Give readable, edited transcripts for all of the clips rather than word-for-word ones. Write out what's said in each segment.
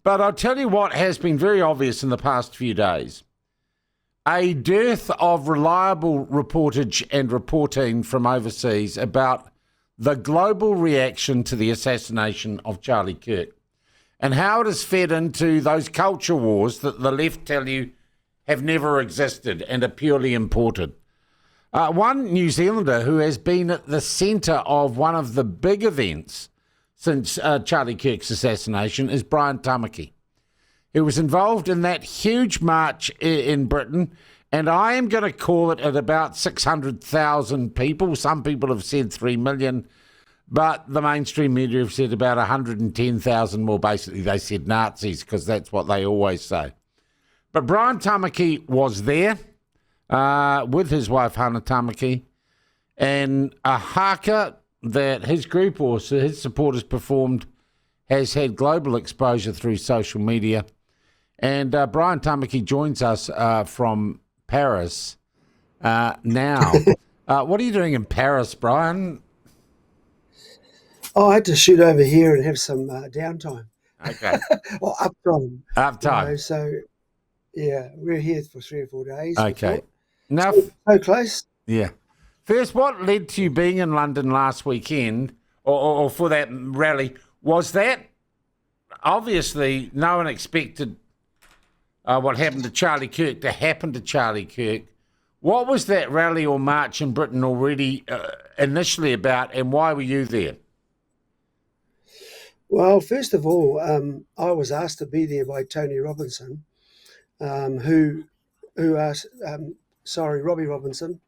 But I'll tell you what has been very obvious in the past few days. A dearth of reliable reportage and reporting from overseas about the global reaction to the assassination of Charlie Kirk and how it has fed into those culture wars that the left tell you have never existed and are purely imported. One New Zealander who has been at the centre of one of the big events since Charlie Kirk's assassination is Brian Tamaki, who was involved in that huge march in Britain, and I am going to call it at about 600,000 people. Some people have said 3 million, but the mainstream media have said about 110,000 more. Basically, they said Nazis because that's what they always say. But Brian Tamaki was there with his wife, Hana Tamaki, and a haka that his group or his supporters performed has had global exposure through social media. And Brian Tamaki joins us from Paris now. What are you doing in Paris, Brian? Oh, I had to shoot over here and have some downtime. Okay. Or uptime. Uptime. So, yeah, we're here for 3 or 4 days. Okay. Now, so close. Yeah. First, what led to you being in London last weekend or for that rally? Was that obviously no one expected what happened to Charlie Kirk to happen to Charlie Kirk. What was that rally or march in Britain already initially about, and why were you there? Well, first of all, I was asked to be there by Tony Robinson, who asked, Robbie Robinson.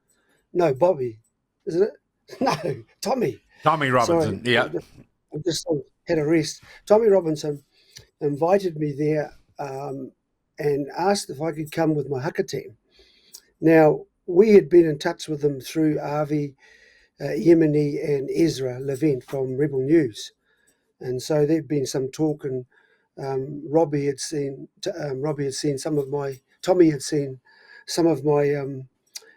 No, Bobby, isn't it? No, Tommy. Tommy Robinson, sorry, yeah. I just had a rest. Tommy Robinson invited me there and asked if I could come with my Haka team. Now, we had been in touch with them through Avi, Yemeni and Ezra Levent from Rebel News. And so there'd been some talk, and Tommy had seen some of my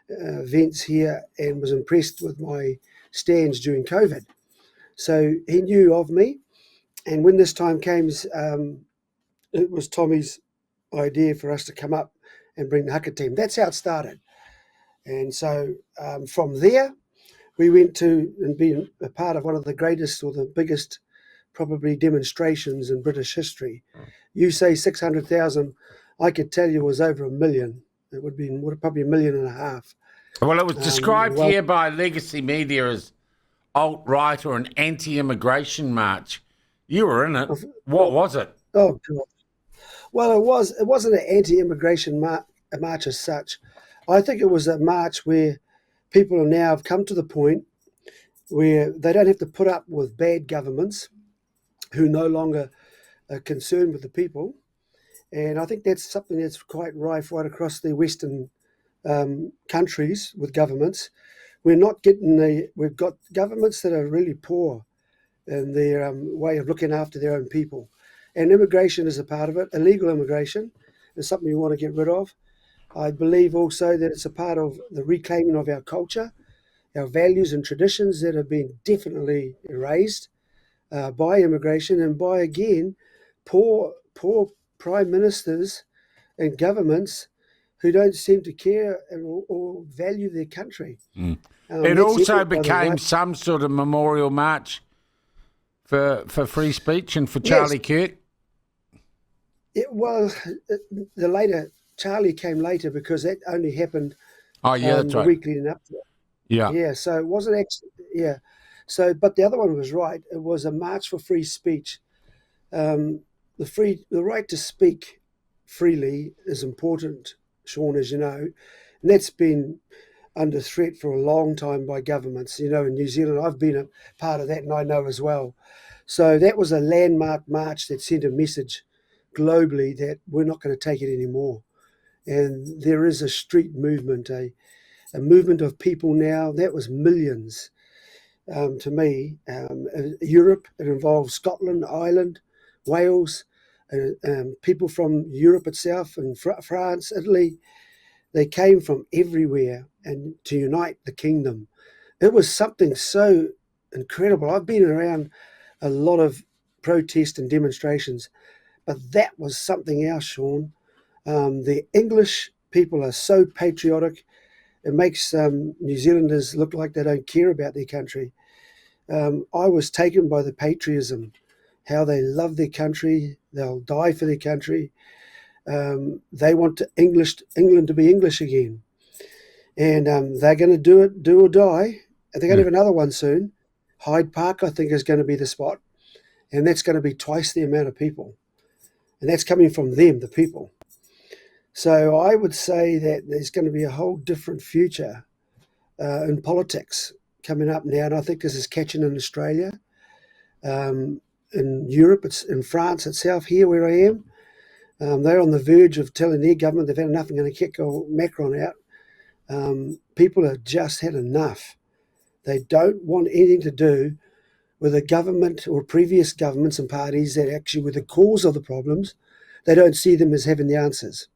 events here and was impressed with my stands during COVID. So he knew of me, and when this time came, it was Tommy's idea for us to come up and bring the Haka team. That's how it started. And so from there, we went to and be a part of one of the greatest or the biggest probably demonstrations in British history. You say 600,000, I could tell you it was over 1 million. It would be probably 1.5 million. Well, it was described here by legacy media as alt-right or an anti-immigration march. You were in it. What was it? Oh, God. Well, it wasn't an anti-immigration march as such. I think it was a march where people now have come to the point where they don't have to put up with bad governments who no longer are concerned with the people. And I think that's something that's quite rife right across the Western countries with governments. We've got governments that are really poor in their way of looking after their own people. And immigration is a part of it. Illegal immigration is something we want to get rid of. I believe also that it's a part of the reclaiming of our culture, our values and traditions that have been definitely erased by immigration and by, again, poor prime ministers and governments who don't seem to care or value their country. It also became some sort of memorial march for free speech and for Charlie Kirk. Charlie came later because that only happened that's the right. week leading up to it. Yeah, so it wasn't actually, So, but the other one was right. It was a march for free speech. The right to speak freely is important, Sean, as you know, and that's been under threat for a long time by governments. You know, in New Zealand, I've been a part of that, and I know as well. So that was a landmark march that sent a message globally that we're not going to take it anymore. And there is a street movement, a movement of people now. That was millions. To me, Europe, it involves Scotland, Ireland, Wales, people from Europe itself and France, Italy. They came from everywhere and to unite the kingdom. It was something so incredible. I've been around a lot of protests and demonstrations, But that was something else, Sean. The English people are so patriotic. It makes New Zealanders look like they don't care about their country. I was taken by the patriotism, how they love their country, they'll die for their country. They want England to be English again, and they're going to do it, do or die. And they're going to have another one soon. Hyde Park, I think, is going to be the spot, and that's going to be twice the amount of people, and that's coming from them, the people. So I would say that there's going to be a whole different future in politics coming up now, and I think this is catching in Australia, in Europe, it's in France itself. Here where I am, they're on the verge of telling their government they've had enough and going to kick Macron out. People have just had enough. They don't want anything to do with a government or previous governments and parties that actually were the cause of the problems. They don't see them as having the answers.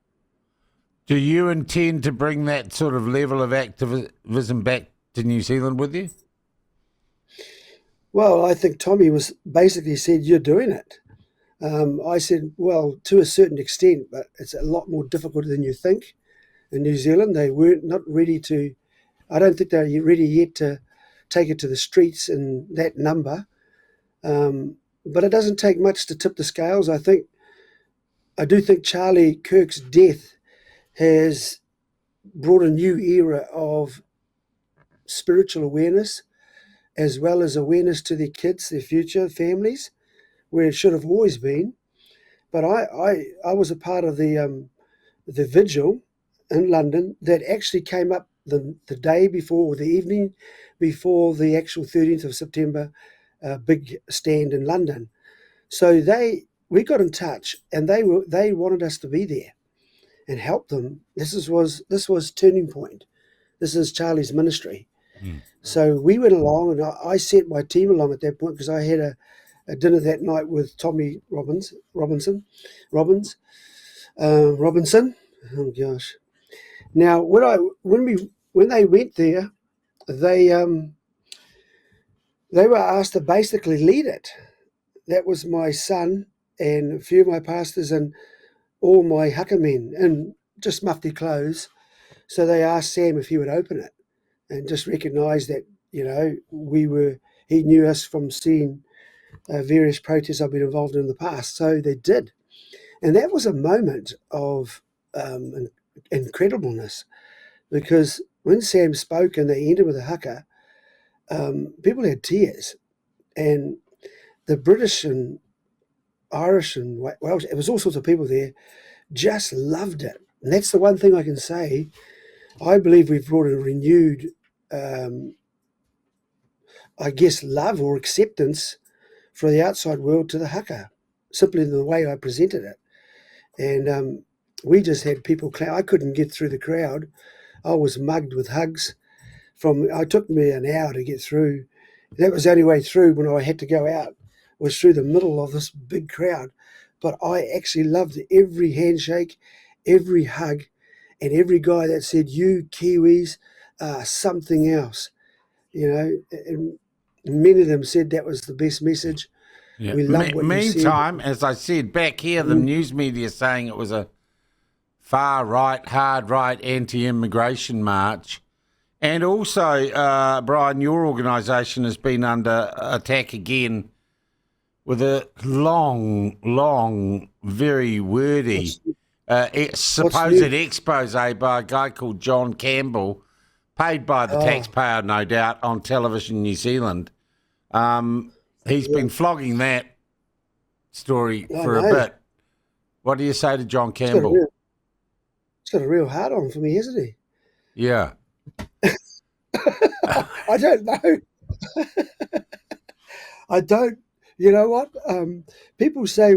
Do you intend to bring that sort of level of activism back to New Zealand with you? Well, I think Tommy was basically said, you're doing it. I said, well, to a certain extent, but it's a lot more difficult than you think. In New Zealand, they weren't not ready to, I don't think they're ready yet to take it to the streets in that number. But it doesn't take much to tip the scales. I do think Charlie Kirk's death has brought a new era of spiritual awareness, as well as awareness to their kids, their future families, where it should have always been. But I was a part of the vigil in London that actually came up the day before, or the evening before the actual 13th of September big stand in London. So we got in touch, and they wanted us to be there and help them. This was Turning Point. This is Charlie's ministry. So we went along, and I sent my team along at that point because I had a dinner that night with Tommy Robinson. Oh gosh! Now when they went there, they were asked to basically lead it. That was my son and a few of my pastors and all my Haka men in just mufti clothes. So they asked Sam if he would open it, and just recognised that he knew us from seeing various protests I've been involved in the past. So they did, and that was a moment of incredibleness, because when Sam spoke and they ended with a Haka, people had tears, and the British and Irish and Welsh, it was all sorts of people there, just loved it. And that's the one thing I can say. I believe we've brought a renewed, love or acceptance for the outside world to the Haka, simply in the way I presented it. And we just had people I couldn't get through the crowd. I was mugged with hugs. It took me an hour to get through. That was the only way through. When I had to go out was through the middle of this big crowd. But I actually loved every handshake, every hug, and every guy that said, "You Kiwis are something else." And many of them said that was the best message. Yeah. We love what you said. Meantime, as I said, back here, the news media saying it was a far right, hard right, anti-immigration march. And also, Brian, your organisation has been under attack again with a long, very wordy supposed expose by a guy called John Campbell, paid by the taxpayer, no doubt, on Television New Zealand. He's been flogging that story for a bit. What do you say to John Campbell? He's got a real hard on for me, hasn't he? Yeah. I don't know. I don't. You know what? People say,